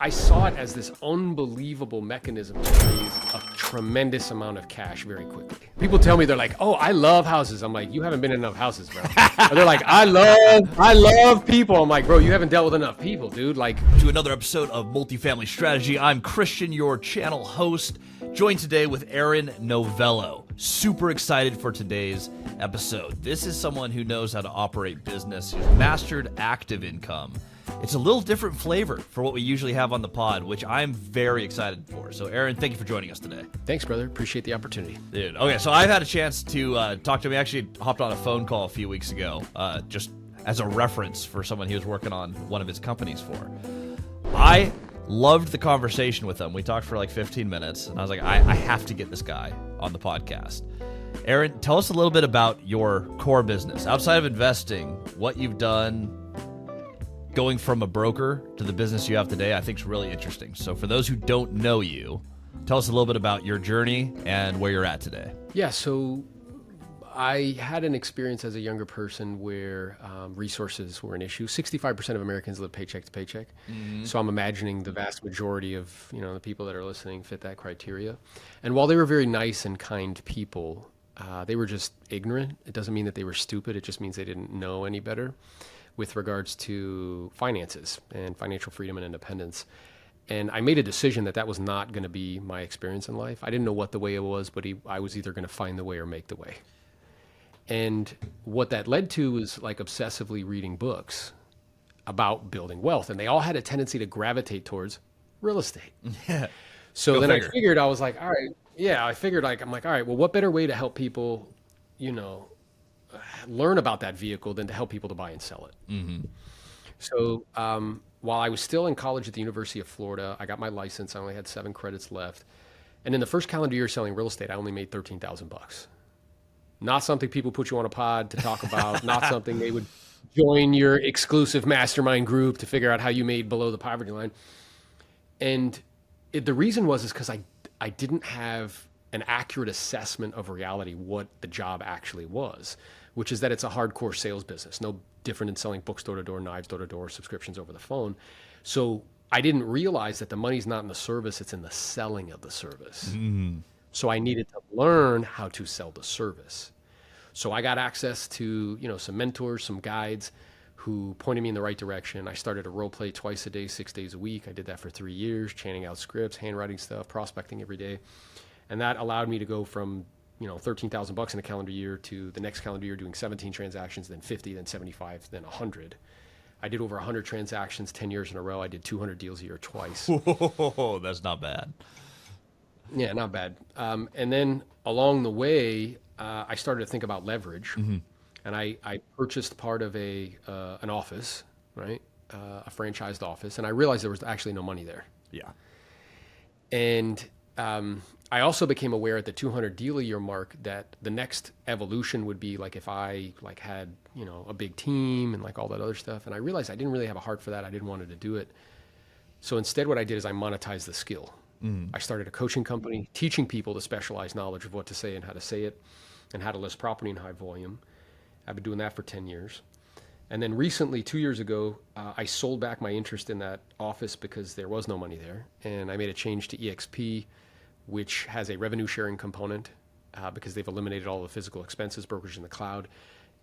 I saw it as this unbelievable mechanism to raise a tremendous amount of cash very quickly. People tell me, they're like, oh, I love houses. I'm like, you haven't been in enough houses, bro. Or they're like, I love people. I'm like, bro, you haven't dealt with enough people, dude. Like, to another episode of Multifamily Strategy. I'm Christian, your channel host, joined today with Aaron Novello. Super excited for today's episode. This is someone who knows how to operate business, who's mastered active income. It's a little different flavor for what we usually have on the pod, which I'm very excited for. So, Aaron, thank you for joining us today. thanks, brother. Appreciate the opportunity. Dude, okay, so I've had a chance to talk to him. He actually hopped on a phone call a few weeks ago, just as a reference for someone he was working on one of his companies for. I loved the conversation with him. We talked for like 15 minutes, and I was like, I have to get this guy on the podcast. Aaron, tell us a little bit about your core business. Outside of investing, what you've done going from a broker to the business you have today, I think is really interesting. So for those who don't know you, tell us a little bit about your journey and where you're at today. Yeah, so I had an experience as a younger person where resources were an issue. 65% of Americans live paycheck to paycheck. Mm-hmm. So I'm imagining the vast majority of the people that are listening fit that criteria. And while they were very nice and kind people, they were just ignorant. It doesn't mean that they were stupid. It just means they didn't know any better with regards to finances and financial freedom and independence. And I made a decision that was not going to be my experience in life. I didn't know what the way it was, but I was either going to find the way or make the way. And what that led to was like obsessively reading books about building wealth. And they all had a tendency to gravitate towards real estate. Yeah. So then I figured, I was like, all right, I'm like, all right, well, what better way to help people, learn about that vehicle than to help people to buy and sell it. Mm-hmm. So while I was still in college at the University of Florida, I got my license. I only had 7 credits left. And in the first calendar year selling real estate, I only made $13,000. Not something people put you on a pod to talk about, not something they would join your exclusive mastermind group to figure out how you made below the poverty line. And the reason was because I didn't have an accurate assessment of reality, what the job actually was, which is that it's a hardcore sales business, no different than selling books door to door, knives door to door, subscriptions over the phone. So I didn't realize that the money's not in the service, it's in the selling of the service. Mm. So I needed to learn how to sell the service. So I got access to, some mentors, some guides who pointed me in the right direction. I started to role play twice a day, 6 days a week. I did that for 3 years, chanting out scripts, handwriting stuff, prospecting every day. And that allowed me to go from $13,000 in a calendar year to the next calendar year doing 17 transactions, then 50, then 75, then 100. I did over 100 transactions 10 years in a row. I did 200 deals a year twice. Whoa, that's not bad. Yeah, not bad. And then along the way, I started to think about leverage. Mm-hmm. And I purchased part of an office, right? A franchised office. And I realized there was actually no money there. Yeah. And I also became aware at the 200 deal a year mark that the next evolution would be like if I had a big team and all that other stuff. And I realized I didn't really have a heart for that. I didn't want to do it. So instead, what I did is I monetized the skill. Mm. I started a coaching company teaching people the specialized knowledge of what to say and how to say it, and how to list property in high volume. I've been doing that for 10 years. And then recently, 2 years ago, I sold back my interest in that office because there was no money there. And I made a change to EXP, which has a revenue sharing component because they've eliminated all the physical expenses, brokerage in the cloud.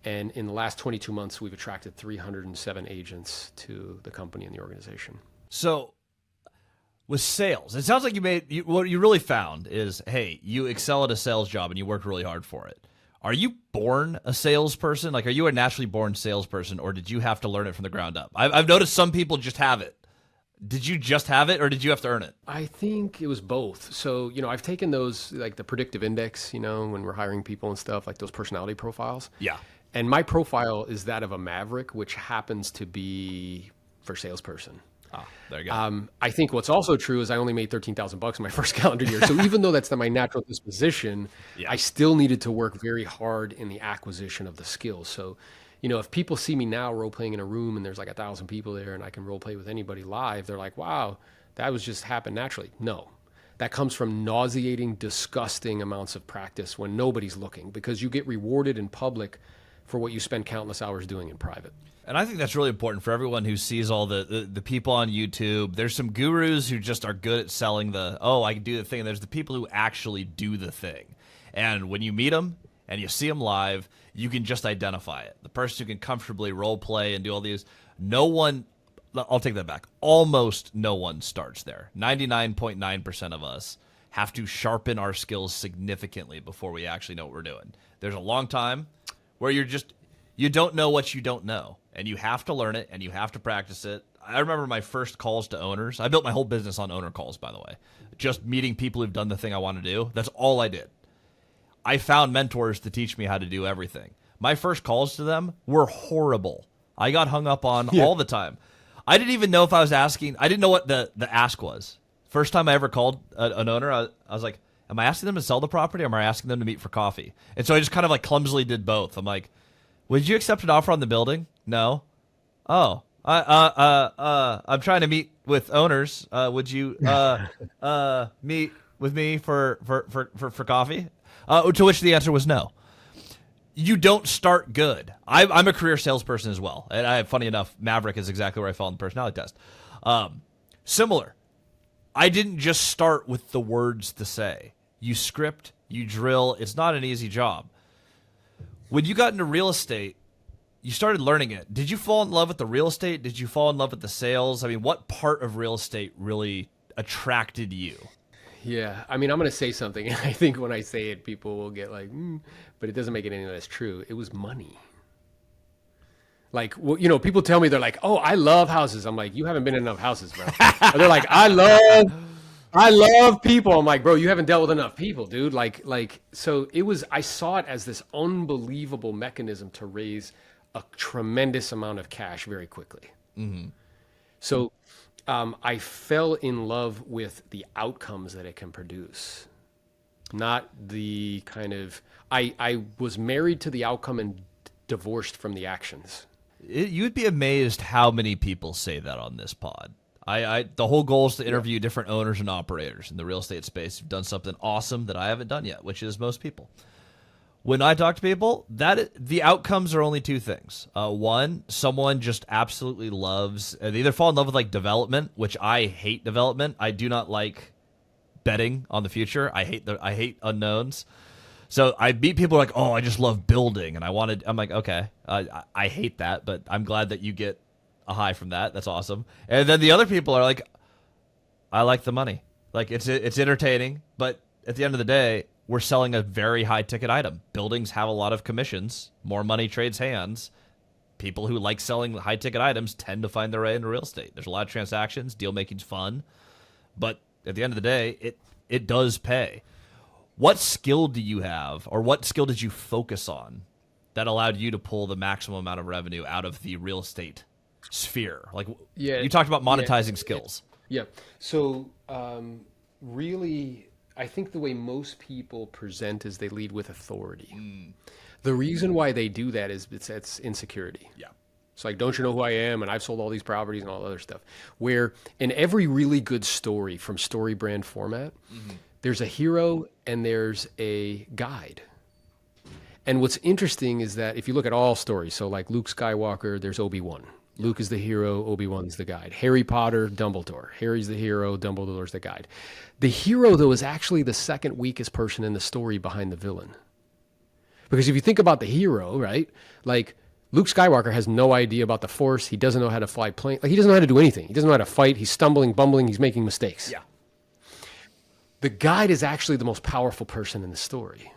And in the last 22 months, we've attracted 307 agents to the company and the organization. So with sales, it sounds like what you really found is, hey, you excel at a sales job and you worked really hard for it. Are you born a salesperson? Are you a naturally born salesperson, or did you have to learn it from the ground up? I've noticed some people just have it. Did you just have it, or did you have to earn it? I think it was both. So, I've taken those, the predictive index, when we're hiring people and stuff, those personality profiles. Yeah. And my profile is that of a maverick, which happens to be for salesperson. There you go. I think what's also true is I only made $13,000 in my first calendar year. So even though that's my natural disposition, yeah, I still needed to work very hard in the acquisition of the skills. So, if people see me now role playing in a room and there's 1,000 people there and I can role play with anybody live, they're like, wow, that was just happened naturally. No, that comes from nauseating, disgusting amounts of practice when nobody's looking, because you get rewarded in public for what you spend countless hours doing in private. And I think that's really important for everyone who sees all the people on YouTube. There's some gurus who just are good at selling I can do the thing. And there's the people who actually do the thing. And when you meet them and you see them live, you can just identify it. The person who can comfortably role play and do all these, I'll take that back. Almost no one starts there. 99.9% of us have to sharpen our skills significantly before we actually know what we're doing. There's a long time where you don't know what you don't know, and you have to learn it and you have to practice it. I remember my first calls to owners. I built my whole business on owner calls, by the way. Just meeting people who've done the thing I want to do. That's all I did. I found mentors to teach me how to do everything. My first calls to them were horrible. I got hung up on all the time. I didn't even know if I was asking. I didn't know what the ask was. First time I ever called an owner, I was like, am I asking them to sell the property or am I asking them to meet for coffee? And so I just kind of like clumsily did both. I'm like, would you accept an offer on the building? No. Oh, I'm trying to meet with owners. Would you meet with me for coffee? To which the answer was no. You don't start good. I'm a career salesperson as well. And funny enough, Maverick is exactly where I fell in the personality test. Similar. I didn't just start with the words to say. You script, you drill. It's not an easy job. When you got into real estate, you started learning it. Did you fall in love with the real estate? Did you fall in love with the sales? I mean, what part of real estate really attracted you? Yeah, I mean, I'm going to say something, and I think when I say it, people will get like, but it doesn't make it any less true. It was money. Like, well, people tell me, they're like, oh, I love houses. I'm like, you haven't been in enough houses, bro. Or they're like, I love people. I'm like, bro, you haven't dealt with enough people, dude. So I saw it as this unbelievable mechanism to raise a tremendous amount of cash very quickly. Mm-hmm. So I fell in love with the outcomes that it can produce, not the kind of, I was married to the outcome and divorced from the actions. You'd be amazed how many people say that on this pod. The whole goal is to interview different owners and operators in the real estate space who've done something awesome that I haven't done yet, which is most people. When I talk to people, the outcomes are only two things. One, someone just absolutely loves, they either fall in love with like development, which I hate development. I do not like betting on the future. I hate unknowns. So I meet people like, oh, I just love building, and I'm like, okay, I hate that, but I'm glad that you get a high from that. That's awesome. And then the other people are like, I like the money. Like it's entertaining, but at the end of the day, we're selling a very high ticket item. Buildings have a lot of commissions. More money trades hands. People who like selling high ticket items tend to find their way into real estate. There's a lot of transactions. Deal making's fun, but at the end of the day, it does pay. What skill do you have, or what skill did you focus on that allowed you to pull the maximum amount of revenue out of the real estate sphere? Like, you talked about monetizing skills. Yeah. So really, I think the way most people present is they lead with authority. The reason why they do that is it's insecurity. Yeah. It's like, don't you know who I am? And I've sold all these properties and all that other stuff. Where in every really good story from story brand format, there's a hero and there's a guide. And what's interesting is that if you look at all stories, so like Luke Skywalker, there's Obi-Wan. Luke is the hero, Obi-Wan's the guide. Harry Potter, Dumbledore. Harry's the hero, Dumbledore's the guide. The hero, though, is actually the second weakest person in the story behind the villain. Because if you think about the hero, right, like Luke Skywalker has no idea about the Force. He doesn't know how to fly plane. Like, he doesn't know how to do anything. He doesn't know how to fight. He's stumbling, bumbling. He's making mistakes. Yeah. The guide is actually the most powerful person in the story.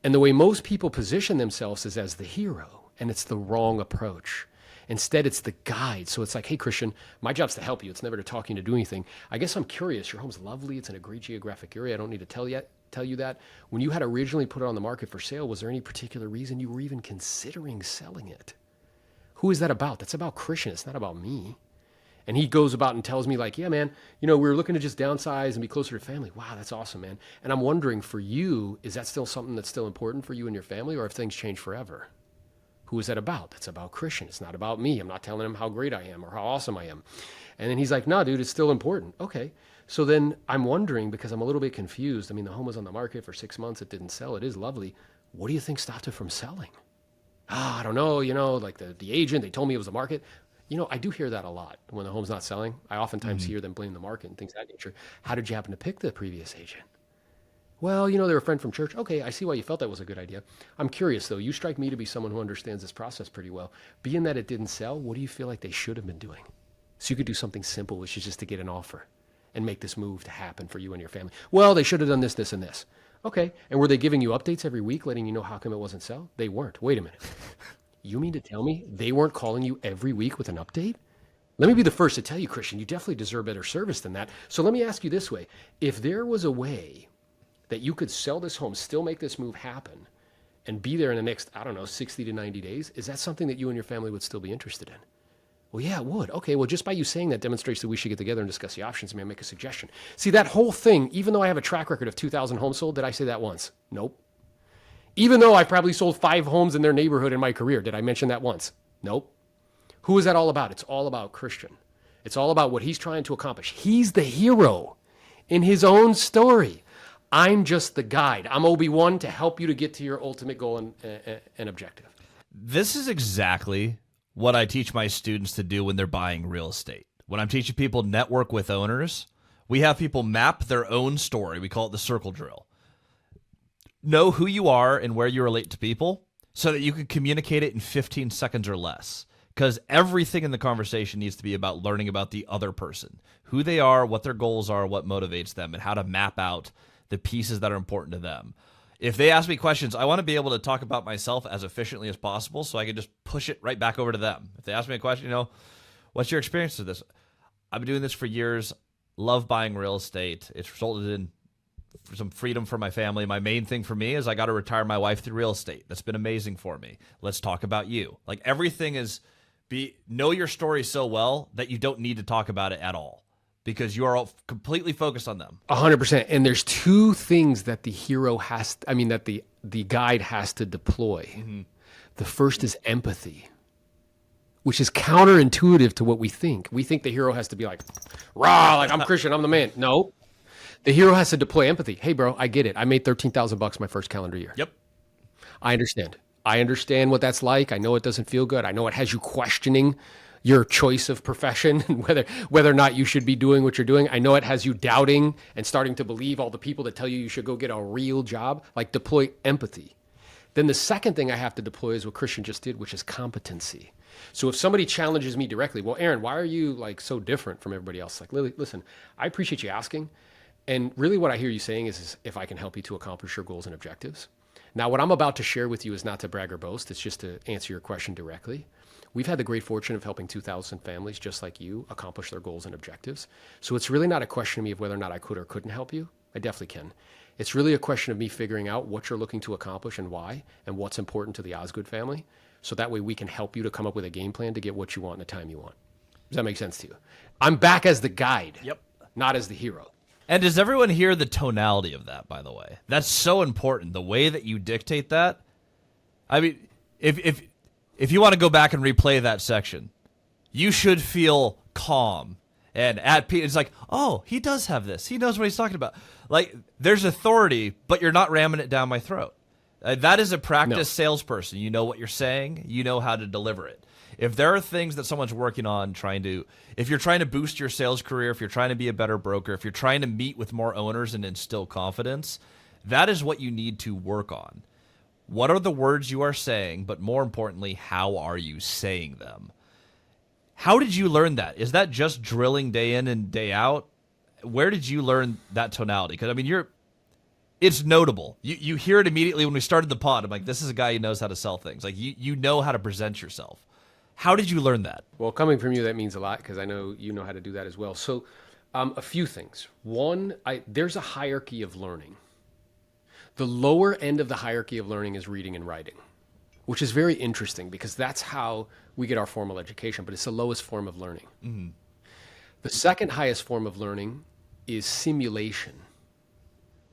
And the way most people position themselves is as the hero, and it's the wrong approach. Instead, it's the guide. So it's like, hey, Christian, my job's to help you. It's never to talk you to do anything. I guess I'm curious. Your home's lovely. It's in a great geographic area. I don't need to tell you that. When you had originally put it on the market for sale, was there any particular reason you were even considering selling it? Who is that about? That's about Christian. It's not about me. And he goes about and tells me like, yeah, man, we were looking to just downsize and be closer to family. Wow, that's awesome, man. And I'm wondering for you, is that still something that's still important for you and your family, or have things changed forever? Who is that about? That's about Christian. It's not about me. I'm not telling him how great I am or how awesome I am. And then he's like, no, dude, it's still important. Okay. So then I'm wondering, because I'm a little bit confused. I mean, the home was on the market for 6 months. It didn't sell. It is lovely. What do you think stopped it from selling? I don't know, like the agent, they told me it was the market. I do hear that a lot when the home's not selling. I oftentimes hear them blame the market and things of that nature. How did you happen to pick the previous agent? Well, they're a friend from church. Okay, I see why you felt that was a good idea. I'm curious, though. You strike me to be someone who understands this process pretty well. Being that it didn't sell, what do you feel like they should have been doing? So you could do something simple, which is just to get an offer and make this move to happen for you and your family. Well, they should have done this, this, and this. Okay, and were they giving you updates every week, letting you know how come it wasn't sell? They weren't. Wait a minute. You mean to tell me they weren't calling you every week with an update? Let me be the first to tell you, Christian, you definitely deserve better service than that. So let me ask you this way. If there was a way that you could sell this home, still make this move happen, and be there in the next, 60 to 90 days, is that something that you and your family would still be interested in? Well, yeah, it would. Okay, well, just by you saying that demonstrates that we should get together and discuss the options. May I make a suggestion? See, that whole thing, even though I have a track record of 2,000 homes sold, did I say that once? Nope. Even though I probably sold 5 homes in their neighborhood in my career, did I mention that once? Nope. Who is that all about? It's all about Christian. It's all about what he's trying to accomplish. He's the hero in his own story. I'm just the guide. I'm Obi-Wan to help you to get to your ultimate goal and objective. This is exactly what I teach my students to do when they're buying real estate. When I'm teaching people network with owners, we have people map their own story. We call it the circle drill. Know who you are and where you relate to people so that you can communicate it in 15 seconds or less. Because everything in the conversation needs to be about learning about the other person, who they are, what their goals are, what motivates them, and how to map out the pieces that are important to them. If they ask me questions, I want to be able to talk about myself as efficiently as possible so I can just push it right back over to them. If they ask me a question, what's your experience with this? I've been doing this for years, love buying real estate. It's resulted in some freedom for my family. My main thing for me is I got to retire my wife through real estate. That's been amazing for me. Let's talk about you. Like everything is know your story so well that you don't need to talk about it at all, because you are all completely focused on them. 100%. And there's 2 things that the hero that the guide has to deploy. Mm-hmm. The first is empathy, which is counterintuitive to what we think. We think the hero has to be like, rah, like I'm Christian, I'm the man. No, the hero has to deploy empathy. Hey, bro, I get it. I made $13,000 my first calendar year. Yep. I understand. I understand what that's like. I know it doesn't feel good. I know it has you questioning your choice of profession and whether or not you should be doing what you're doing. I know it has you doubting and starting to believe all the people that tell you should go get a real job. Like, deploy empathy. Then the second thing I have to deploy is what Christian just did, which is competency. So if somebody challenges me directly, well, Aaron, why are you like so different from everybody else? Like, Lily, listen, I appreciate you asking. And really what I hear you saying is if I can help you to accomplish your goals and objectives. Now, what I'm about to share with you is not to brag or boast. It's just to answer your question directly. We've had the great fortune of helping 2,000 families just like you accomplish their goals and objectives. So it's really not a question of me of whether or not I could or couldn't help you. I definitely can. It's really a question of me figuring out what you're looking to accomplish and why, and what's important to the Osgood family. So that way we can help you to come up with a game plan to get what you want in the time you want. Does that make sense to you? I'm back as the guide, Yep, not as the hero. And does everyone hear the tonality of that, by the way? That's so important, the way that you dictate that. I mean, if you want to go back and replay that section, you should feel calm and at peace. It's like, oh, he does have this. He knows what he's talking about. Like, there's authority, but you're not ramming it down my throat. That is a practiced salesperson. You know what you're saying. You know how to deliver it. If there are things that someone's working on if you're trying to boost your sales career, if you're trying to be a better broker, if you're trying to meet with more owners and instill confidence, that is what you need to work on. What are the words you are saying, but more importantly, how are you saying them? How did you learn that? Is that just drilling day in and day out? Where did you learn that tonality? Because, I mean, it's notable. You hear it immediately when we started the pod. I'm like, this is a guy who knows how to sell things. Like, you know how to present yourself. How did you learn that? Well, coming from you, that means a lot because I know you know how to do that as well. So a few things. One, there's a hierarchy of learning. The lower end of the hierarchy of learning is reading and writing, which is very interesting because that's how we get our formal education, but it's the lowest form of learning. Mm-hmm. The second highest form of learning is simulation.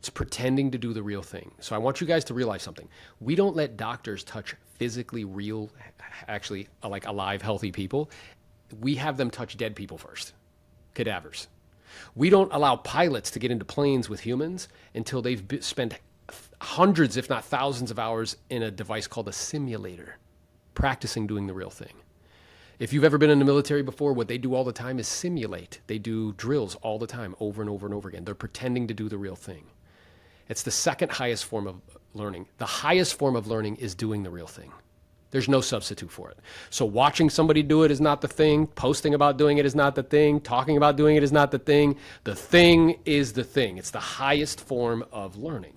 It's pretending to do the real thing. So I want you guys to realize something. We don't let doctors touch physically real, actually like alive, healthy people. We have them touch dead people first, cadavers. We don't allow pilots to get into planes with humans until they've spent hundreds, if not thousands of hours in a device called a simulator. practicing doing the real thing. If you've ever been in the military before, what they do all the time is simulate. They do drills all the time, over and over and over again. They're pretending to do the real thing. It's the second highest form of learning. The highest form of learning is doing the real thing. There's no substitute for it. So watching somebody do it is not the thing. Posting about doing it is not the thing. Talking about doing it is not the thing. The thing is the thing. It's the highest form of learning.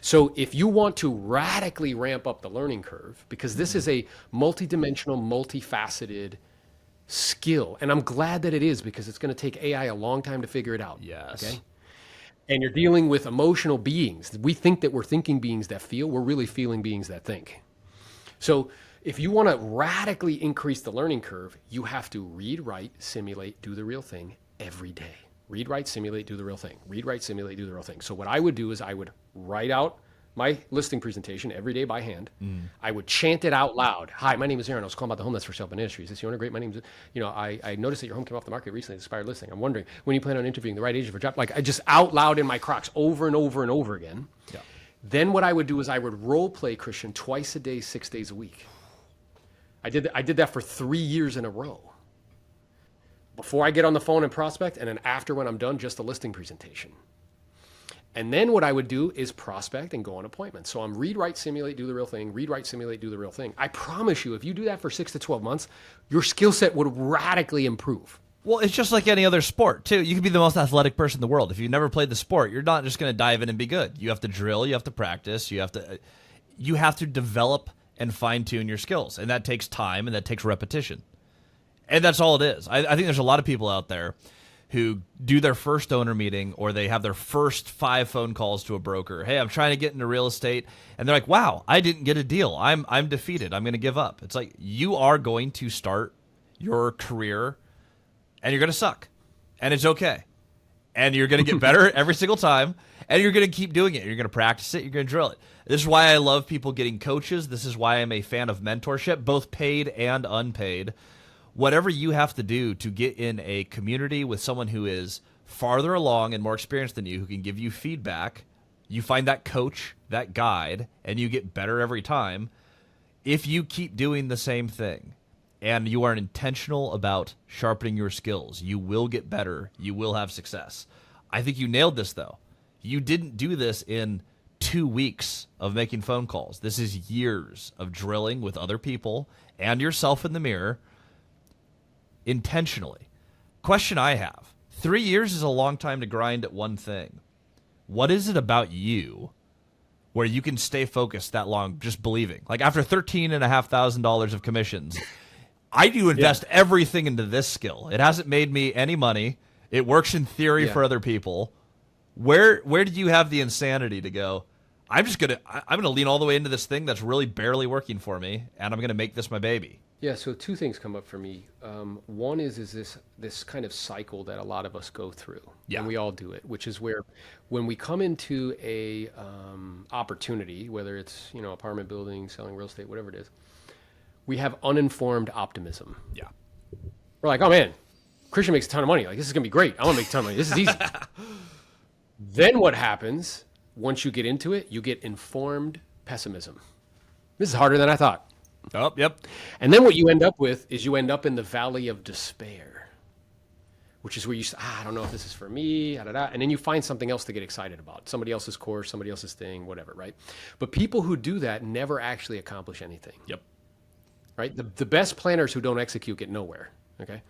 So if you want to radically ramp up the learning curve, because this is a multidimensional, multifaceted skill, and I'm glad that it is, because it's going to take AI a long time to figure it out. Yes. Okay? And you're dealing with emotional beings. We think that we're thinking beings that feel. We're really feeling beings that think. So if you want to radically increase the learning curve, you have to read, write, simulate, do the real thing every day. Read, write, simulate, do the real thing. Read, write, simulate, do the real thing. So what I would do is I would write out my listing presentation every day by hand. I would chant it out loud. Hi, my name is Aaron. I was calling about the home that's for sale in industries. Is this owner great? My name is, I noticed that your home came off the market recently, it's expired listing. I'm wondering when you plan on interviewing the right agent for a job. Like, I just out loud in my Crocs over and over and over again. Yeah. Then what I would do is I would role play, Christian, twice a day, 6 days a week. I did that for 3 years in a row. Before I get on the phone and prospect, and then after, when I'm done, just the listing presentation. And then what I would do is prospect and go on appointments. So I'm read, write, simulate, do the real thing. Read, write, simulate, do the real thing. I promise you, if you do that for 6 to 12 months, your skill set would radically improve. Well, it's just like any other sport, too. You could be the most athletic person in the world. If you've never played the sport, you're not just going to dive in and be good. You have to drill, you have to practice, you have to develop and fine-tune your skills. And that takes time, and that takes repetition. And that's all it is. I think there's a lot of people out there who do their first owner meeting, or they have their first 5 phone calls to a broker. Hey, I'm trying to get into real estate. And they're like, wow, I didn't get a deal. I'm defeated. I'm going to give up. It's like, you are going to start your career and you're going to suck. And it's okay. And you're going to get better every single time. And you're going to keep doing it. You're going to practice it. You're going to drill it. This is why I love people getting coaches. This is why I'm a fan of mentorship, both paid and unpaid. Whatever you have to do to get in a community with someone who is farther along and more experienced than you, who can give you feedback, you find that coach, that guide, and you get better every time. If you keep doing the same thing and you are intentional about sharpening your skills, you will get better. You will have success. I think you nailed this, though. You didn't do this in 2 weeks of making phone calls. This is years of drilling with other people and yourself in the mirror, intentionally. Question I have: 3 years is a long time to grind at one thing. What is it about you where you can stay focused that long just believing? Like, after $13,500 of commissions, I do invest everything into this skill. It hasn't made me any money. It works in theory for other people. Where did you have the insanity to go, I'm gonna lean all the way into this thing that's really barely working for me, and I'm gonna make this my baby? Yeah, so 2 things come up for me. One is this kind of cycle that a lot of us go through, and we all do it, which is where when we come into a opportunity, whether it's apartment building, selling real estate, whatever it is, we have uninformed optimism. Yeah, we're like, oh man, Christian makes a ton of money. Like, this is gonna be great. I want to make a ton of money. This is easy. Then what happens once you get into it? You get informed pessimism. This is harder than I thought. Oh, yep. And then what you end up with is you end up in the valley of despair, which is where you say, I don't know if this is for me, and then you find something else to get excited about. Somebody else's course, somebody else's thing, whatever, right? But people who do that never actually accomplish anything. Yep. Right? The best planners who don't execute get nowhere, okay?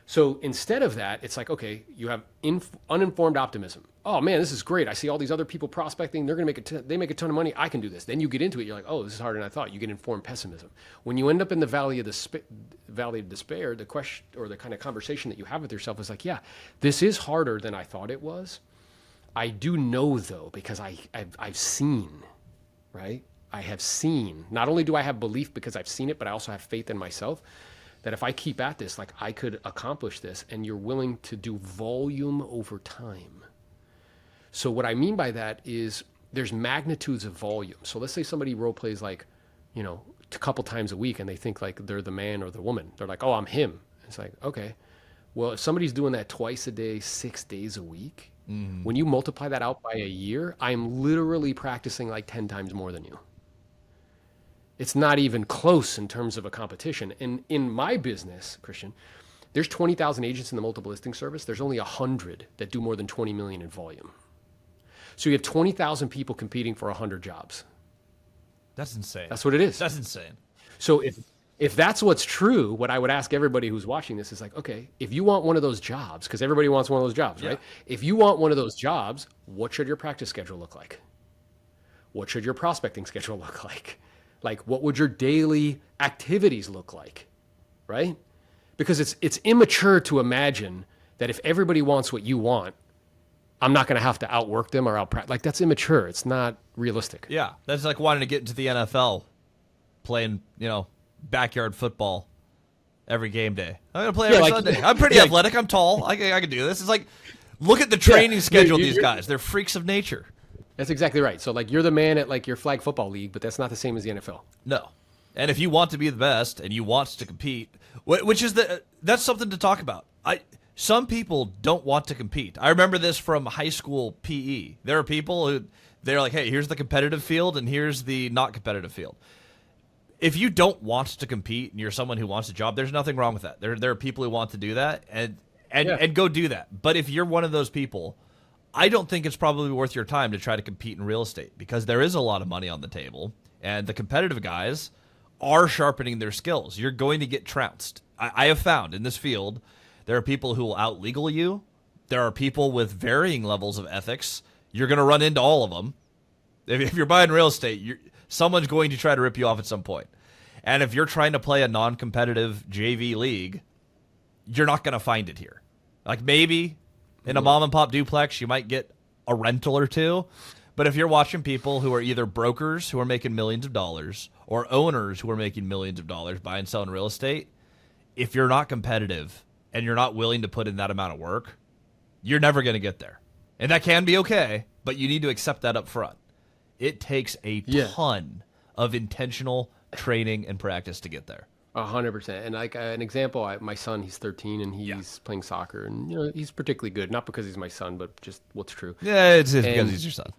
So instead of that, it's like, okay, you have uninformed optimism. Oh man, this is great. I see all these other people prospecting. They're going to they make a ton of money. I can do this. Then you get into it. You're like, oh, this is harder than I thought. You get informed pessimism. When you end up in the valley of despair, the question or the kind of conversation that you have with yourself is like, yeah, this is harder than I thought it was. I do know though, because I've seen, right? I have seen. Not only do I have belief because I've seen it, but I also have faith in myself that if I keep at this, like, I could accomplish this. And you're willing to do volume over time. So what I mean by that is there's magnitudes of volume. So let's say somebody role plays like, a couple times a week, and they think like they're the man or the woman. They're like, oh, I'm him. It's like, okay, well, if somebody's doing that twice a day, 6 days a week, when you multiply that out by a year, I'm literally practicing like 10 times more than you. It's not even close in terms of a competition. And in my business, Christian, there's 20,000 agents in the multiple listing service. There's only 100 that do more than 20 million in volume. So you have 20,000 people competing for 100 jobs. That's insane. That's what it is. That's insane. So if that's what's true, what I would ask everybody who's watching this is like, okay, if you want one of those jobs, because everybody wants one of those jobs, right? If you want one of those jobs, what should your practice schedule look like? What should your prospecting schedule look like? Like, what would your daily activities look like, right? Because it's immature to imagine that if everybody wants what you want, I'm not going to have to outwork them or outpractice. Like, that's immature. It's not realistic. Yeah, that's like wanting to get into the NFL, playing, backyard football every game day. I'm going to play every Sunday. I'm pretty athletic. I'm tall. I can do this. It's like, look at the training schedule of these guys. They're freaks of nature. That's exactly right. So, like, you're the man at, like, your flag football league, but that's not the same as the NFL. No. And if you want to be the best and you want to compete, which is that's something to talk about. Some people don't want to compete. I remember this from high school PE. There are people who they're like, hey, here's the competitive field and here's the not competitive field. If you don't want to compete and you're someone who wants a job, there's nothing wrong with that. There are people who want to do that and go do that. But if you're one of those people, I don't think it's probably worth your time to try to compete in real estate because there is a lot of money on the table and the competitive guys are sharpening their skills. You're going to get trounced. I have found in this field, there are people who will out-legal you. There are people with varying levels of ethics. You're going to run into all of them. If you're buying real estate, someone's going to try to rip you off at some point. And if you're trying to play a non-competitive JV league, you're not going to find it here. Like maybe in a mom-and-pop duplex, you might get a rental or two. But if you're watching people who are either brokers who are making millions of dollars or owners who are making millions of dollars buying and selling real estate, if you're not competitive and you're not willing to put in that amount of work, you're never going to get there. And that can be okay, but you need to accept that up front. It takes a ton of intentional training and practice to get there. 100%. And like an example, my son, he's 13 and he's playing soccer, and he's particularly good. Not because he's my son, but just what's true. Yeah, it's because he's your son.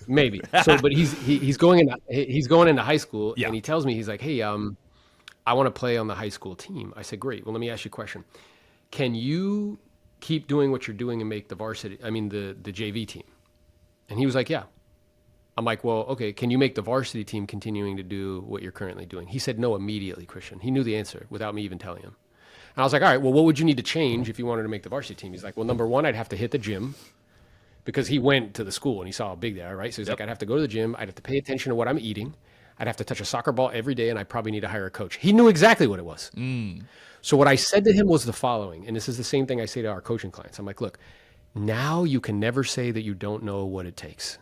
Maybe. So, but he's going into high school, and he tells me, he's like, hey, I want to play on the high school team. I said, great. Well, let me ask you a question. Can you keep doing what you're doing and make the the JV team? And he was like, yeah. I'm like, well, okay, can you make the varsity team continuing to do what you're currently doing? He said no immediately, Christian. He knew the answer without me even telling him. And I was like, all right, well, what would you need to change if you wanted to make the varsity team? He's like, well, number one, I'd have to hit the gym because he went to the school and he saw how big they are, right? So he's like, I'd have to go to the gym. I'd have to pay attention to what I'm eating. I'd have to touch a soccer ball every day, and I probably need to hire a coach. He knew exactly what it was. So what I said to him was the following, and this is the same thing I say to our coaching clients. I'm like, look, now you can never say that you don't know what it takes.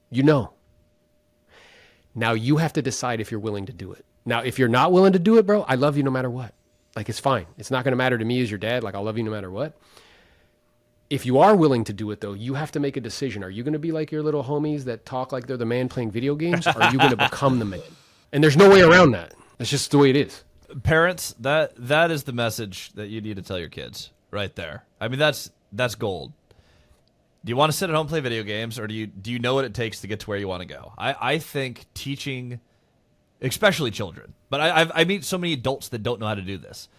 You know. Now you have to decide if you're willing to do it. Now, if you're not willing to do it, bro, I love you no matter what. Like, it's fine. It's not going to matter to me as your dad. Like, I'll love you no matter what. If you are willing to do it, though, you have to make a decision. Are you going to be like your little homies that talk like they're the man playing video games? Or are you going to become the man? And there's no way around that. That's just the way it is. Parents, that is the message that you need to tell your kids right there. I mean, that's gold. Do you want to sit at home and play video games, or do you know what it takes to get to where you want to go? I think teaching, especially children, but I meet so many adults that don't know how to do this.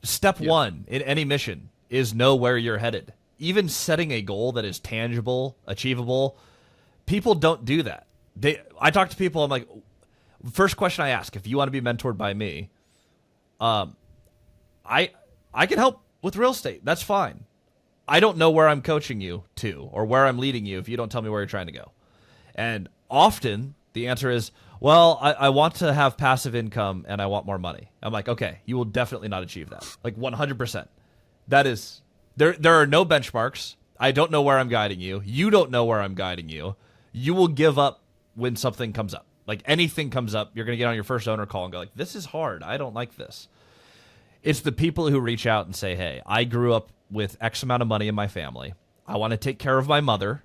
Step one in any mission is know where you're headed. Even setting a goal that is tangible, achievable, people don't do that. I talk to people, I'm like, first question I ask, if you want to be mentored by me, I can help with real estate. That's fine. I don't know where I'm coaching you to or where I'm leading you if you don't tell me where you're trying to go. And often the answer is, well, I want to have passive income and I want more money. I'm like, okay, you will definitely not achieve that. Like 100%. That is, there are no benchmarks. I don't know where I'm guiding you. You don't know where I'm guiding you. You will give up when something comes up. Like anything comes up, you're going to get on your first owner call and go like, this is hard. I don't like this. It's the people who reach out and say, hey, I grew up with X amount of money in my family. I want to take care of my mother,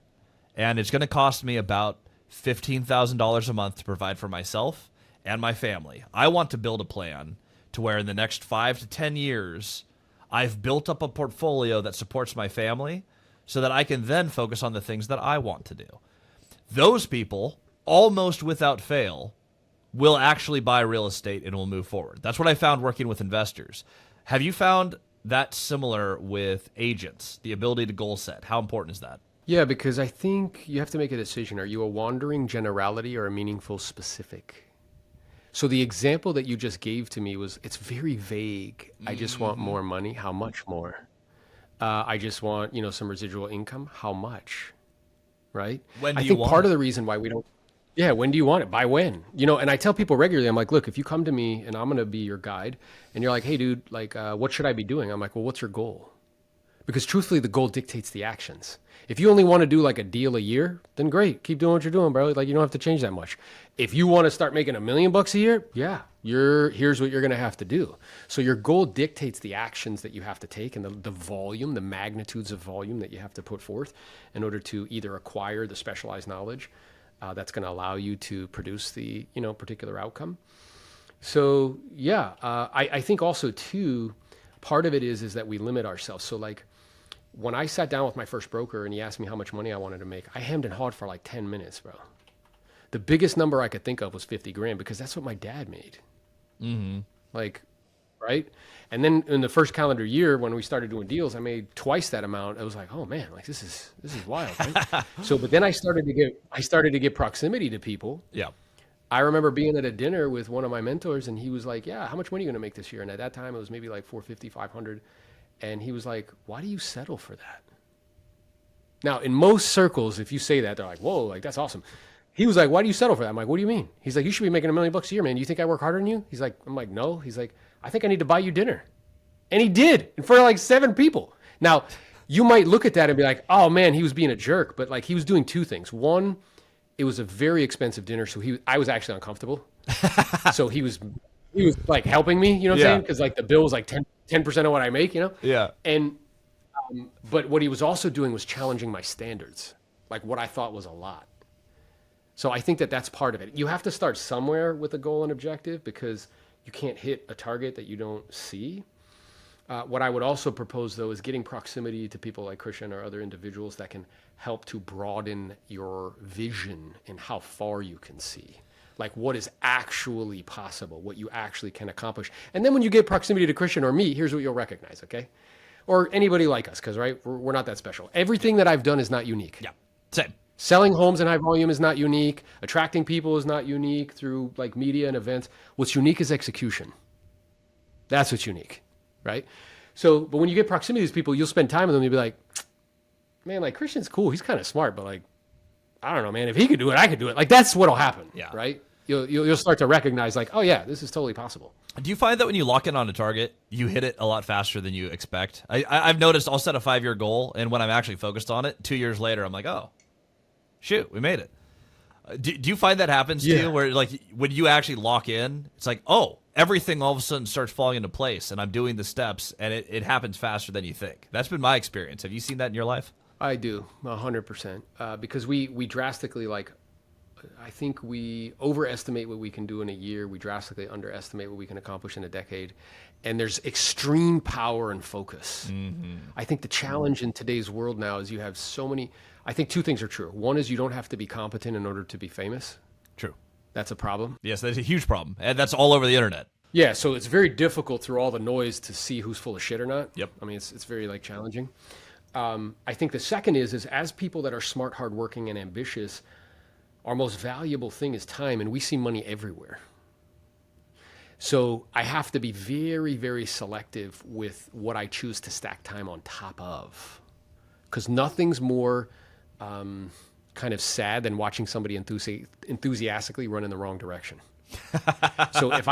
and it's going to cost me about $15,000 a month to provide for myself and my family. I want to build a plan to where in the next 5 to 10 years, I've built up a portfolio that supports my family so that I can then focus on the things that I want to do. Those people, almost without fail, will actually buy real estate and will move forward. That's what I found working with investors. Have you found that similar with agents, the ability to goal set? How important is that? Yeah, because I think you have to make a decision. Are you a wandering generality or a meaningful specific? So the example that you just gave to me was, it's very vague. I just want more money. How much more? I just want, some residual income. How much? Right? When do I you think want part it? of the reason why we don't, yeah, when do you want it? By when? And I tell people regularly, I'm like, look, if you come to me and I'm going to be your guide and you're like, hey dude, like, what should I be doing? I'm like, well, what's your goal? Because truthfully, the goal dictates the actions. If you only want to do like a deal a year, then great. Keep doing what you're doing, bro. Like, you don't have to change that much. If you want to start making $1 million a year, yeah, here's what you're going to have to do. So your goal dictates the actions that you have to take and the volume, the magnitudes of volume that you have to put forth in order to either acquire the specialized knowledge that's going to allow you to produce the, particular outcome. So yeah, I think also too, part of it is that we limit ourselves. So like, when I sat down with my first broker and he asked me how much money I wanted to make, I hemmed and hawed for like 10 minutes, bro. The biggest number I could think of was 50 grand because that's what my dad made. Like, right? And then in the first calendar year, when we started doing deals, I made twice that amount. I was like, oh man, like this is wild, right? But then I started to get proximity to people. Yeah. I remember being at a dinner with one of my mentors and he was like, yeah, how much money are you going to make this year? And at that time it was maybe like 450, 500. And he was like, why do you settle for that? Now, in most circles, if you say that, they're like, whoa, like that's awesome. He was like, why do you settle for that? I'm like, what do you mean? He's like, you should be making $1 million a year, man. You think I work harder than you? He's like, I'm like, no. He's like, I think I need to buy you dinner. And he did in front of like 7 people. Now, you might look at that and be like, oh man, he was being a jerk. But like he was doing 2 things. One, it was a very expensive dinner. So I was actually uncomfortable. So he was like helping me, you know what I'm saying? Because like the bill was like 10% of what I make, Yeah. And, but what he was also doing was challenging my standards, like what I thought was a lot. So I think that that's part of it. You have to start somewhere with a goal and objective because you can't hit a target that you don't see. What I would also propose though is getting proximity to people like Christian or other individuals that can help to broaden your vision and how far you can see. Like what is actually possible, what you actually can accomplish. And then when you get proximity to Christian or me, here's what you'll recognize, okay? Or anybody like us, because right, we're not that special. Everything that I've done is not unique. Yeah. Same. Selling homes in high volume is not unique. Attracting people is not unique through like media and events. What's unique is execution. That's what's unique, right? So, but when you get proximity to these people, you'll spend time with them. You'll be like, man, like Christian's cool. He's kind of smart, but like, I don't know, man. If he could do it, I could do it. Like that's what'll happen, right? You'll start to recognize like, oh yeah, this is totally possible. Do you find that when you lock in on a target, you hit it a lot faster than you expect? I've noticed I'll set a 5-year goal, and when I'm actually focused on it, 2 years later, I'm like, oh, shoot, we made it. Do you find that happens to you, where like when you actually lock in, it's like, oh, everything all of a sudden starts falling into place, and I'm doing the steps, and it happens faster than you think? That's been my experience. Have you seen that in your life? I do, 100%, because we drastically I think we overestimate what we can do in a year. We drastically underestimate what we can accomplish in a decade. And there's extreme power and focus. I think the challenge in today's world now is you have so many. I think 2 things are true. One is you don't have to be competent in order to be famous. True. That's a problem. Yes, that's a huge problem. And that's all over the internet. Yeah, so it's very difficult through all the noise to see who's full of shit or not. Yep. I mean, it's very challenging. I think the second is as people that are smart, hardworking, and ambitious, our most valuable thing is time, and we see money everywhere. So I have to be very, very selective with what I choose to stack time on top of, because nothing's more kind of sad than watching somebody enthusiastically run in the wrong direction. So if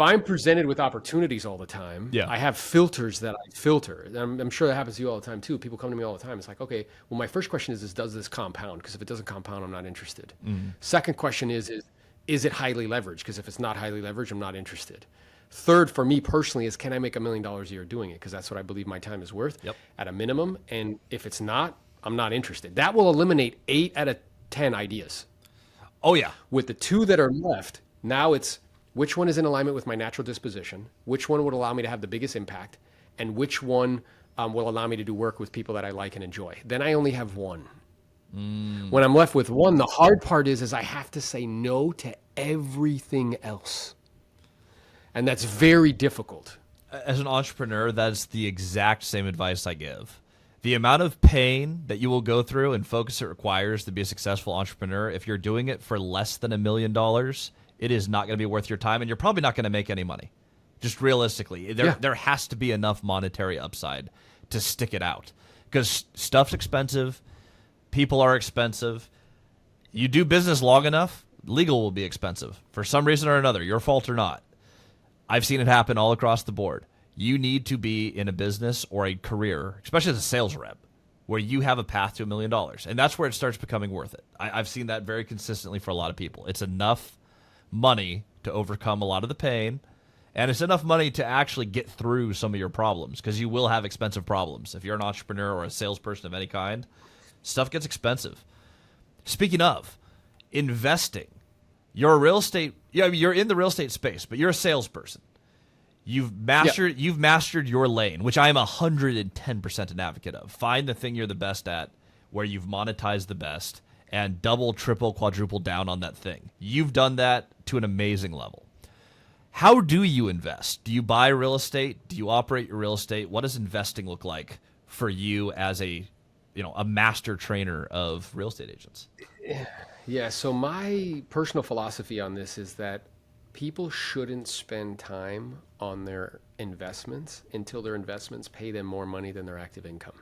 I'm presented with opportunities all the time, I have filters that I filter. I'm sure that happens to you all the time too. People come to me all the time. It's like, okay, well, my first question is does this compound? Because if it doesn't compound, I'm not interested. Second question is it highly leveraged? Because if it's not highly leveraged, I'm not interested. Third, for me personally, is can I make $1 million a year doing it? Because that's what I believe my time is worth at a minimum. And if it's not, I'm not interested. That will eliminate 8 out of 10 ideas. Oh yeah. With the 2 that are left, now it's which one is in alignment with my natural disposition, which one would allow me to have the biggest impact, and which one will allow me to do work with people that I like and enjoy. Then I only have 1. When I'm left with one, the hard part is I have to say no to everything else. And that's very difficult. As an entrepreneur, that's the exact same advice I give. The amount of pain that you will go through and focus it requires to be a successful entrepreneur, if you're doing it for less than $1 million, it is not going to be worth your time, and you're probably not going to make any money. Just realistically, there has to be enough monetary upside to stick it out, because stuff's expensive, people are expensive. You do business long enough, legal will be expensive for some reason or another, your fault or not. I've seen it happen all across the board. You need to be in a business or a career, especially as a sales rep, where you have a path to $1 million. And that's where it starts becoming worth it. I've seen that very consistently for a lot of people. It's enough money to overcome a lot of the pain, and it's enough money to actually get through some of your problems, because you will have expensive problems. If you're an entrepreneur or a salesperson of any kind, stuff gets expensive. Speaking of investing, you're a real estate, you're in the real estate space, but you're a salesperson. You've mastered your lane, which I am 110% an advocate of. Find the thing you're the best at, where you've monetized the best, and double, triple, quadruple down on that thing. You've done that to an amazing level. How do you invest? Do you buy real estate? Do you operate your real estate? What does investing look like for you as a master trainer of real estate agents? Yeah, so my personal philosophy on this is that people shouldn't spend time on their investments until their investments pay them more money than their active income.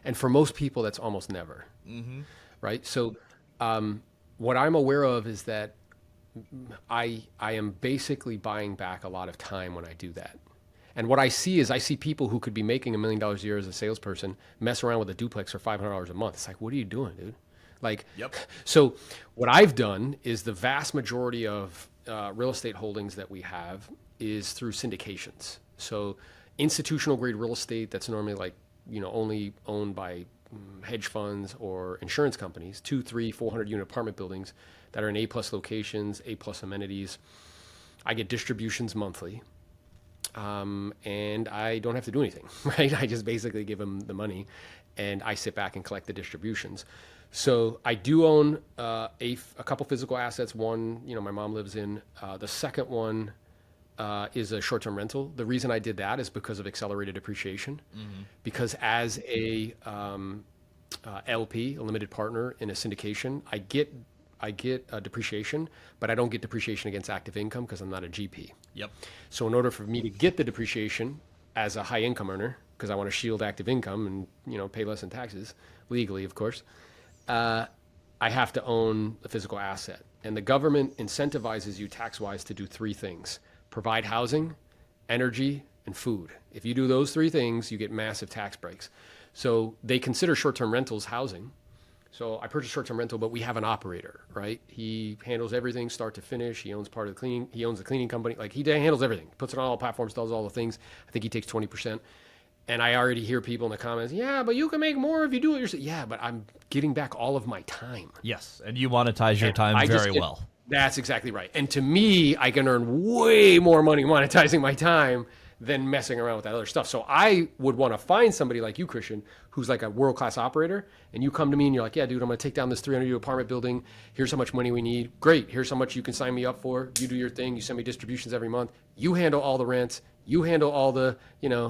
And for most people, that's almost never, right? So what I'm aware of is that I am basically buying back a lot of time when I do that. And what I see people who could be making $1 million a year as a salesperson mess around with a duplex for $500 a month. It's like, what are you doing, dude? So what I've done is the vast majority of real estate holdings that we have is through syndications. So institutional grade real estate that's normally only owned by hedge funds or insurance companies, 200, 300, 400 unit apartment buildings that are in A+ locations, A+ amenities. I get distributions monthly. And I don't have to do anything, right? I just basically give them the money and I sit back and collect the distributions. So I do own a couple physical assets. One, my mom lives in. The second one is a short-term rental. The reason I did that is because of accelerated depreciation. Because as a LP, a limited partner in a syndication, I get depreciation, but I don't get depreciation against active income because I'm not a GP. So in order for me to get the depreciation as a high income earner, because I want to shield active income and pay less in taxes, legally, of course, I have to own a physical asset. And the government incentivizes you tax-wise to do three things: provide housing, energy, and food. If you do those three things, you get massive tax breaks. So they consider short-term rentals housing. So I purchased short-term rental, but we have an operator, right? He handles everything start to finish. He owns part of the cleaning. He owns the cleaning company. He handles everything. Puts it on all platforms, does all the things. I think he takes 20%. And I already hear people in the comments, yeah, but you can make more if you do it yourself. Yeah, but I'm getting back all of my time. Yes, and you monetize your time very well. That's exactly right. And to me, I can earn way more money monetizing my time than messing around with that other stuff. So I would want to find somebody like you, Christian, who's like a world-class operator, and you come to me and you're like, yeah, dude, I'm going to take down this 300-unit apartment building. Here's how much money we need. Great. Here's how much you can sign me up for. You do your thing. You send me distributions every month. You handle all the rents. You handle all the,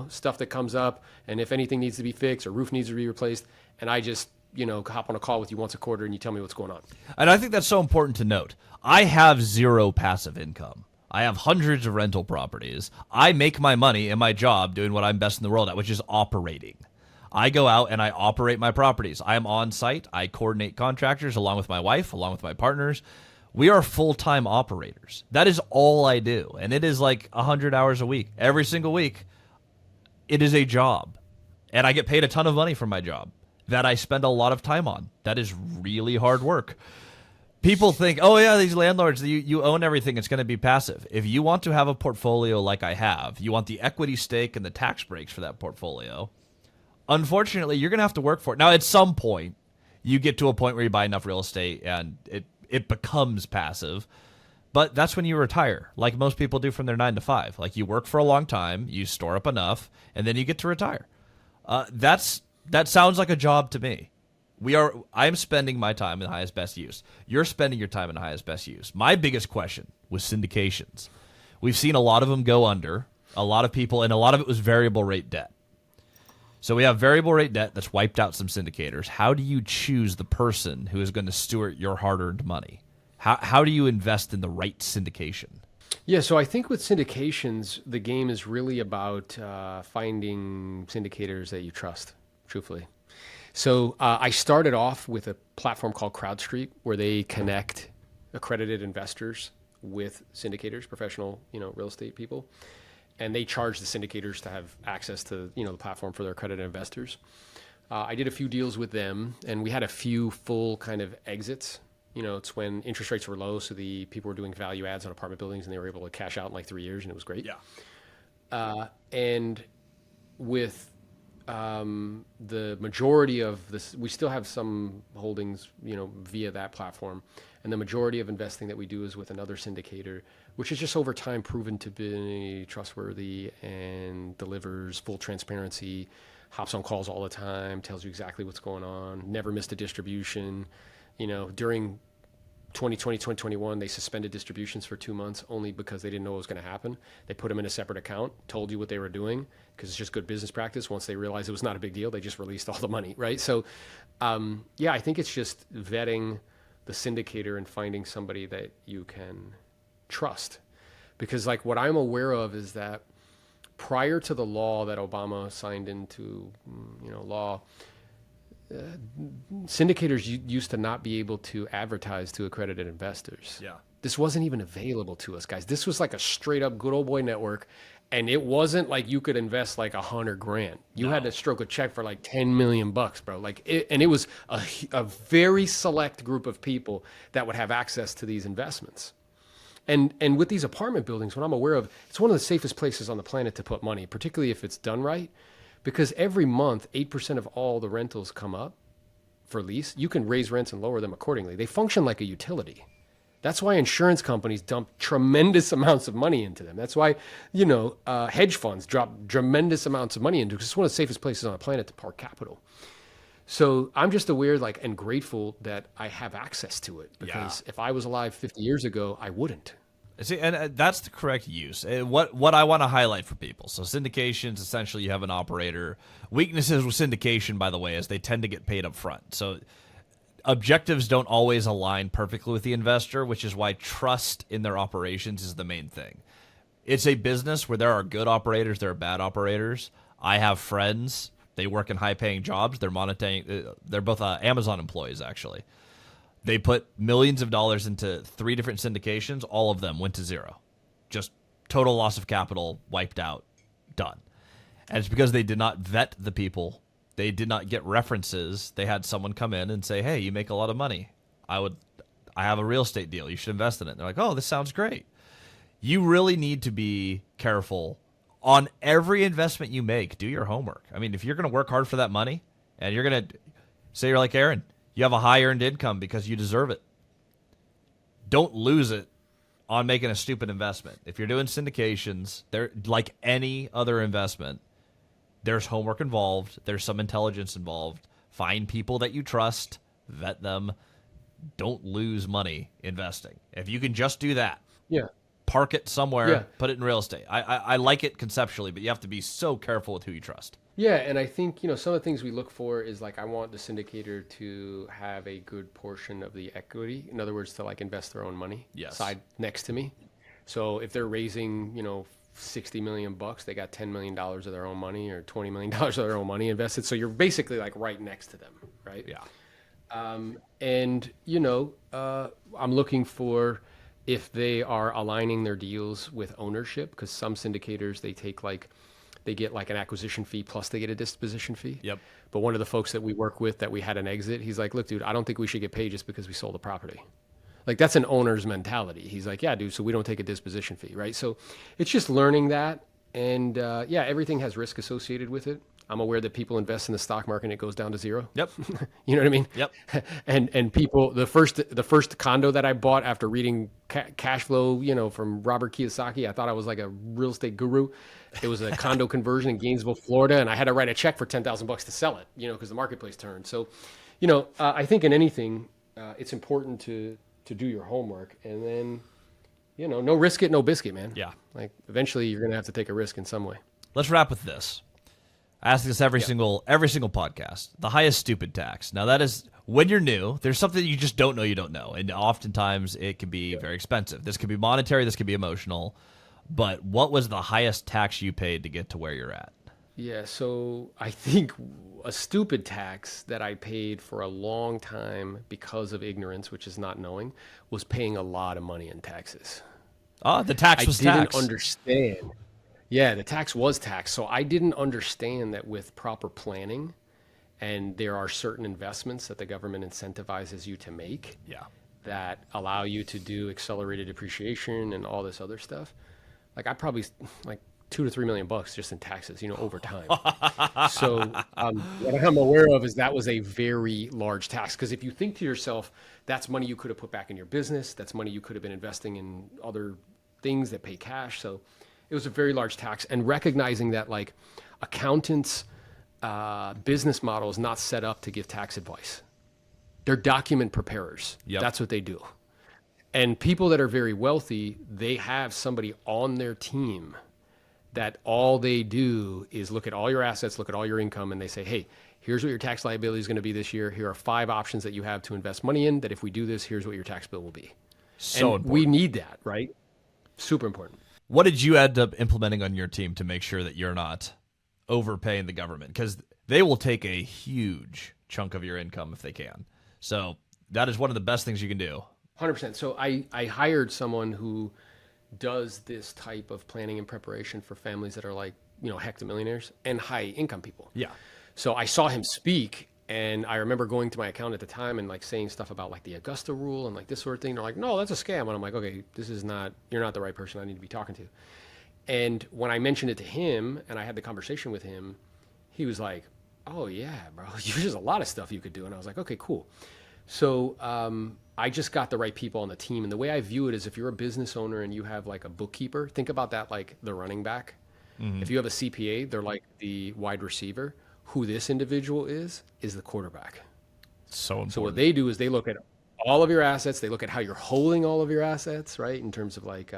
stuff that comes up. And if anything needs to be fixed or roof needs to be replaced, and I just, hop on a call with you once a quarter and you tell me what's going on. And I think that's so important to note. I have zero passive income. I have hundreds of rental properties. I make my money in my job doing what I'm best in the world at, which is operating. I go out and I operate my properties. I am on site. I coordinate contractors along with my wife, along with my partners. We are full-time operators. That is all I do. And it is 100 hours a week. Every single week, it is a job. And I get paid a ton of money for my job that I spend a lot of time on. That is really hard work. People think, oh yeah, these landlords, you own everything, it's going to be passive. If you want to have a portfolio like I have, you want the equity stake and the tax breaks for that portfolio, unfortunately, you're going to have to work for it. Now, at some point, you get to a point where you buy enough real estate and it becomes passive, but that's when you retire, like most people do from their 9 to 5. You work for a long time, you store up enough, and then you get to retire. That sounds like a job to me. I am spending my time in the highest best use. You're spending your time in the highest best use. My biggest question was syndications. We've seen a lot of them go under, a lot of people, and a lot of it was variable rate debt. So we have variable rate debt that's wiped out some syndicators. How do you choose the person who is going to steward your hard-earned money? How do you invest in the right syndication? Yeah, so I think with syndications, the game is really about finding syndicators that you trust, truthfully. So I started off with a platform called CrowdStreet, where they connect accredited investors with syndicators, professional, real estate people, and they charge the syndicators to have access to, the platform for their accredited investors. I did a few deals with them, and we had a few full kind of exits. It's when interest rates were low, so the people were doing value adds on apartment buildings, and they were able to cash out in like 3 years, and it was great. Yeah. And with the majority of this, we still have some holdings, via that platform. And the majority of investing that we do is with another syndicator, which is just over time proven to be trustworthy and delivers full transparency, hops on calls all the time, tells you exactly what's going on, never missed a distribution. During 2020, 2021, they suspended distributions for 2 months only because they didn't know what was going to happen. They put them in a separate account, told you what they were doing because it's just good business practice. Once they realized it was not a big deal, they just released all the money, right? So, I think it's just vetting the syndicator and finding somebody that you can trust. Because like what I'm aware of is that prior to the law that Obama signed into, law, syndicators used to not be able to advertise to accredited investors. Yeah. This wasn't even available to us, guys. This was like a straight up good old boy network. And it wasn't like you could invest like $100,000. You had to stroke a check for like 10 million bucks, bro. And it was a very select group of people that would have access to these investments. And with these apartment buildings, what I'm aware of, it's one of the safest places on the planet to put money, particularly if it's done right. Because every month, 8% of all the rentals come up for lease. You can raise rents and lower them accordingly. They function like a utility. That's why insurance companies dump tremendous amounts of money into them. That's why, hedge funds drop tremendous amounts of money into it because it's one of the safest places on the planet to park capital. So I'm just aware, and grateful that I have access to it because if I was alive 50 years ago, I wouldn't. See, and that's the correct use. What I want to highlight for people. So syndications, essentially you have an operator. Weaknesses with syndication, by the way, is they tend to get paid up front. So objectives don't always align perfectly with the investor, which is why trust in their operations is the main thing. It's a business where there are good operators, there are bad operators. I have friends. They work in high-paying jobs. They're both Amazon employees, actually. They put millions of dollars into 3 different syndications. All of them went to zero. Just total loss of capital, wiped out, done. And it's because they did not vet the people. They did not get references. They had someone come in and say, hey, you make a lot of money. I have a real estate deal. You should invest in it. And they're like, oh, this sounds great. You really need to be careful on every investment you make. Do your homework. I mean, if you're going to work hard for that money and you're going to say you're like Aaron, you have a high earned income because you deserve it. Don't lose it on making a stupid investment. If you're doing syndications, they're like any other investment. There's homework involved. There's some intelligence involved. Find people that you trust. Vet them. Don't lose money investing. If you can just do that, park it somewhere, put it in real estate. I like it conceptually, but you have to be so careful with who you trust. Yeah, and I think, some of the things we look for is I want the syndicator to have a good portion of the equity. In other words, to invest their own money side next to me. So if they're raising, 60 million bucks, they got $10 million of their own money or $20 million of their own money invested. So you're basically right next to them, right? Yeah. And I'm looking for if they are aligning their deals with ownership, because some syndicators, they take they get an acquisition fee plus they get a disposition fee. Yep. But one of the folks that we work with that we had an exit, he's like, look, dude, I don't think we should get paid just because we sold the property. That's an owner's mentality. He's like, yeah, dude, so we don't take a disposition fee, right? So it's just learning that. And everything has risk associated with it. I'm aware that people invest in the stock market and it goes down to zero. Yep. You know what I mean? Yep. And people, the first condo that I bought after reading Cash Flow, from Robert Kiyosaki, I thought I was like a real estate guru. It was a condo conversion in Gainesville, Florida, and I had to write a check for $10,000 to sell it, because the marketplace turned. So, I think in anything, it's important to do your homework, and then, no risk it, no biscuit, man. Yeah. Like eventually you're going to have to take a risk in some way. Let's wrap with this. I ask this every single podcast. The highest stupid tax. Now that is when you're new, there's something you just don't know you don't know. And oftentimes it can be very expensive. This could be monetary, this could be emotional. But what was the highest tax you paid to get to where you're at? Yeah, so I think a stupid tax that I paid for a long time because of ignorance, which is not knowing, was paying a lot of money in taxes. The tax was tax. I didn't understand. Yeah, the tax was tax. So I didn't understand that with proper planning, and there are certain investments that the government incentivizes you to make that allow you to do accelerated depreciation and all this other stuff. Like I probably like $2 to $3 million just in taxes, over time. So what I'm aware of is that was a very large tax. Because if you think to yourself, that's money you could have put back in your business. That's money you could have been investing in other things that pay cash. So it was a very large tax. And recognizing that like accountants' business model is not set up to give tax advice. They're document preparers. Yep. That's what they do. And people that are very wealthy, they have somebody on their team that all they do is look at all your assets, look at all your income, and they say, hey, here's what your tax liability is going to be this year. Here are 5 options that you have to invest money in, that if we do this, here's what your tax bill will be. So and we need that, right? Super important. What did you end up implementing on your team to make sure that you're not overpaying the government? Because they will take a huge chunk of your income if they can. So that is one of the best things you can do. 100%. So I hired someone who does this type of planning and preparation for families that are like, hectomillionaires and high income people. Yeah. So I saw him speak, and I remember going to my accountant at the time and like saying stuff about like the Augusta rule and like this sort of thing. They're like, no, that's a scam. And I'm like, okay, you're not the right person I need to be talking to. And when I mentioned it to him and I had the conversation with him, he was like, oh yeah, bro, there's a lot of stuff you could do. And I was like, okay, cool. So I just got the right people on the team. And the way I view it is if you're a business owner and you have like a bookkeeper, think about that like the running back. Mm-hmm. If you have a CPA, they're like the wide receiver. Who this individual is the quarterback. So important. So what they do is they look at all of your assets. They look at how you're holding all of your assets, right? In terms of like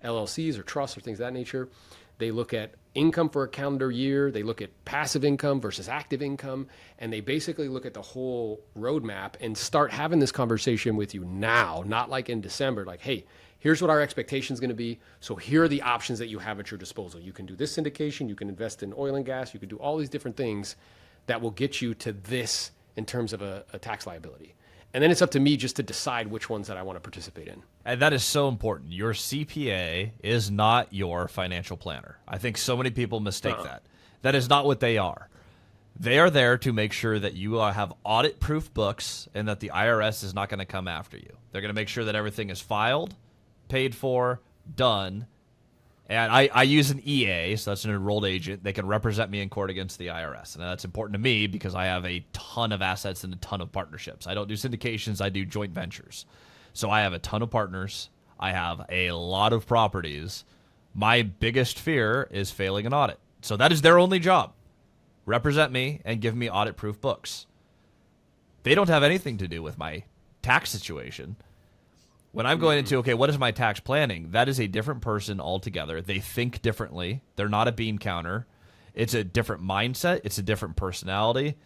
LLCs or trusts or things of that nature. They look at income for a calendar year. They look at passive income versus active income. And they basically look at the whole roadmap and start having this conversation with you now, not like in December, like, hey, here's what our expectation is going to be. So here are the options that you have at your disposal. You can do this syndication. You can invest in oil and gas. You can do all these different things that will get you to this in terms of a tax liability. And then it's up to me just to decide which ones that I want to participate in. And that is so important. Your CPA is not your financial planner. I think so many people mistake that. That is not what they are. They are there to make sure that you have audit-proof books and that the IRS is not going to come after you. They're going to make sure that everything is filed, paid for, done. And I use an EA, so that's an enrolled agent. They can represent me in court against the IRS. And that's important to me because I have a ton of assets and a ton of partnerships. I don't do syndications, I do joint ventures. So I have a ton of partners. I have a lot of properties. My biggest fear is failing an audit. So that is their only job. Represent me and give me audit-proof books. They don't have anything to do with my tax situation. When I'm going into, okay, what is my tax planning? That is a different person altogether. They think differently. They're not a bean counter. It's a different mindset. It's a different personality.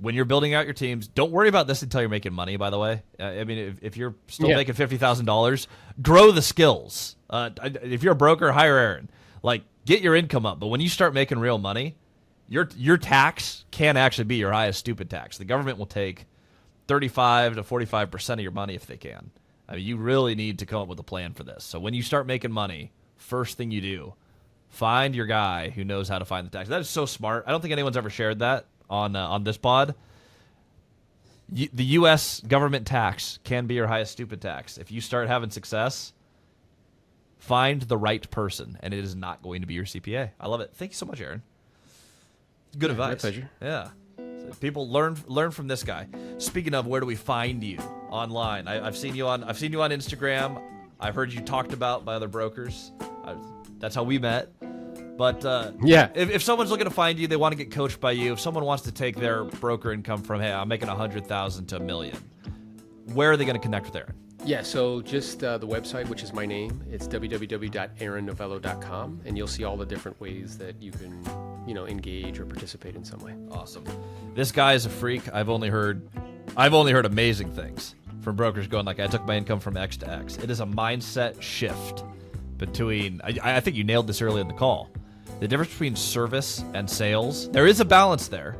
When you're building out your teams, don't worry about this until you're making money, by the way. I mean, if you're still making $50,000, grow the skills. If you're a broker, hire Aaron. Like, get your income up. But when you start making real money, your tax can actually be your highest stupid tax. The government will take 35 to 45% of your money if they can. I mean, you really need to come up with a plan for this. So when you start making money, first thing you do, find your guy who knows how to find the tax. That is so smart. I don't think anyone's ever shared that on this pod. The U.S. government tax can be your highest stupid tax. If you start having success, find the right person, and it is not going to be your CPA. I love it. Thank you so much, Aaron. Good advice. My pleasure. Yeah. People learn from this guy. Speaking of, where do we find you online? I've seen you on Instagram. I've heard you talked about by other brokers. That's how we met. But Yeah. if someone's looking to find you, they want to get coached by you. If someone wants to take their broker income from, hey, I'm making 100,000 to $1 million, where are they going to connect with Aaron? Yeah, so just the website, which is my name, it's www.aaronnovello.com, and you'll see all the different ways that you can, engage or participate in some way. Awesome. This guy is a freak. I've only heard amazing things from brokers going like, I took my income from X to X. It is a mindset shift between, I think you nailed this early in the call, the difference between service and sales. There is a balance there,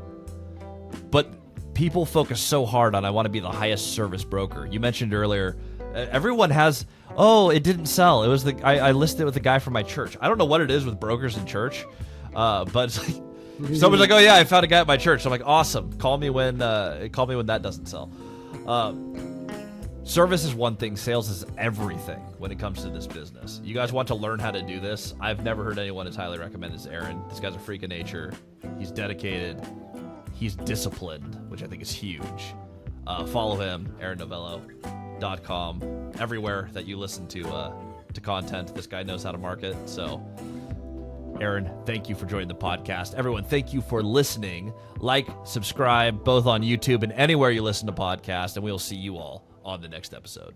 but people focus so hard on, I want to be the highest service broker. You mentioned earlier, everyone has, it didn't sell. It was I listed it with the guy from my church. I don't know what it is with brokers in church, but it's like, someone's like, oh yeah, I found a guy at my church. So I'm like, awesome. Call me when that doesn't sell. Service is one thing. Sales is everything when it comes to this business. You guys want to learn how to do this? I've never heard anyone as highly recommended as Aaron. This guy's a freak of nature. He's dedicated. He's disciplined, which I think is huge. Follow him, AaronNovello.com. Everywhere that you listen to content, this guy knows how to market. So, Aaron, thank you for joining the podcast. Everyone, thank you for listening. Like, subscribe, both on YouTube and anywhere you listen to podcasts, and we'll see you all on the next episode.